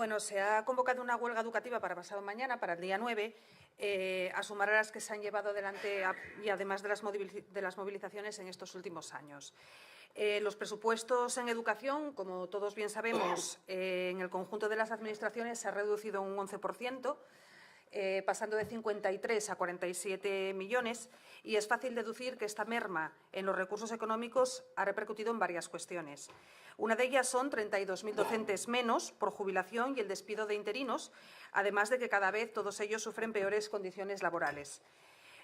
Bueno, se ha convocado una huelga educativa para pasado mañana, para el día 9, a sumar a las que se han llevado adelante y además de las movilizaciones en estos últimos años. Los presupuestos en educación, como todos bien sabemos, en el conjunto de las administraciones se ha reducido un 11%, pasando de 53 a 47 millones, y es fácil deducir que esta merma en los recursos económicos ha repercutido en varias cuestiones. Una de ellas son 32.000 docentes menos por jubilación y el despido de interinos, además de que cada vez todos ellos sufren peores condiciones laborales.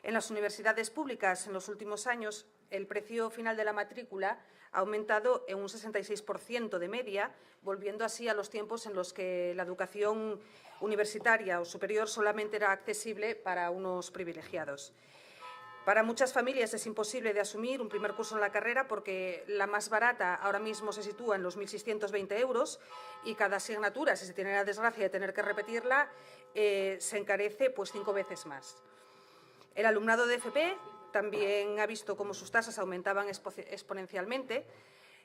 En las universidades públicas, en los últimos años, el precio final de la matrícula ha aumentado en un 66% de media, volviendo así a los tiempos en los que la educación universitaria o superior solamente era accesible para unos privilegiados. Para muchas familias es imposible de asumir un primer curso en la carrera porque la más barata ahora mismo se sitúa en los 1.620 euros y cada asignatura, si se tiene la desgracia de tener que repetirla, se encarece 5 veces más. El alumnado de FP también ha visto cómo sus tasas aumentaban exponencialmente.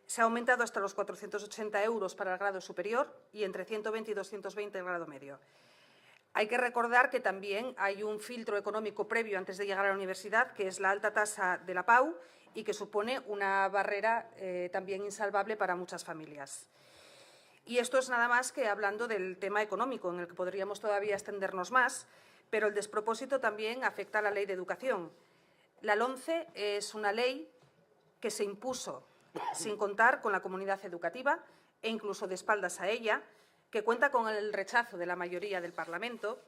Se ha aumentado hasta los 480 euros para el grado superior y entre 120 y 220 el grado medio. Hay que recordar que también hay un filtro económico previo antes de llegar a la universidad, que es la alta tasa de la PAU y que supone una barrera también insalvable para muchas familias. Y esto es nada más que hablando del tema económico, en el que podríamos todavía extendernos más, pero el despropósito también afecta a la Ley de Educación. La LOMCE es una ley que se impuso sin contar con la comunidad educativa e incluso de espaldas a ella, que cuenta con el rechazo de la mayoría del Parlamento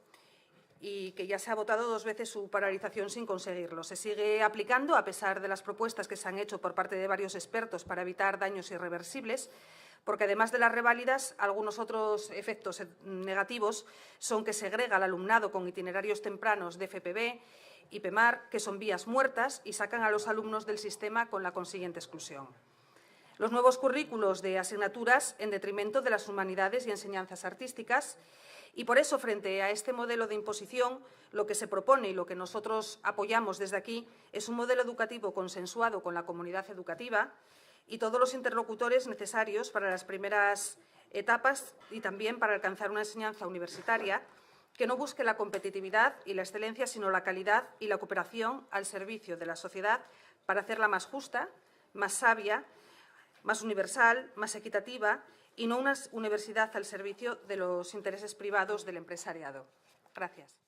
y que ya se ha votado 2 veces su paralización sin conseguirlo. Se sigue aplicando a pesar de las propuestas que se han hecho por parte de varios expertos para evitar daños irreversibles, porque además de las reválidas, algunos otros efectos negativos son que segrega al alumnado con itinerarios tempranos de FPB y PEMAR, que son vías muertas, y sacan a los alumnos del sistema con la consiguiente exclusión. Los nuevos currículos de asignaturas en detrimento de las humanidades y enseñanzas artísticas. Y por eso, frente a este modelo de imposición, lo que se propone y lo que nosotros apoyamos desde aquí es un modelo educativo consensuado con la comunidad educativa y todos los interlocutores necesarios para las primeras etapas y también para alcanzar una enseñanza universitaria que no busque la competitividad y la excelencia, sino la calidad y la cooperación al servicio de la sociedad para hacerla más justa, más sabia, más universal, más equitativa y no una universidad al servicio de los intereses privados del empresariado. Gracias.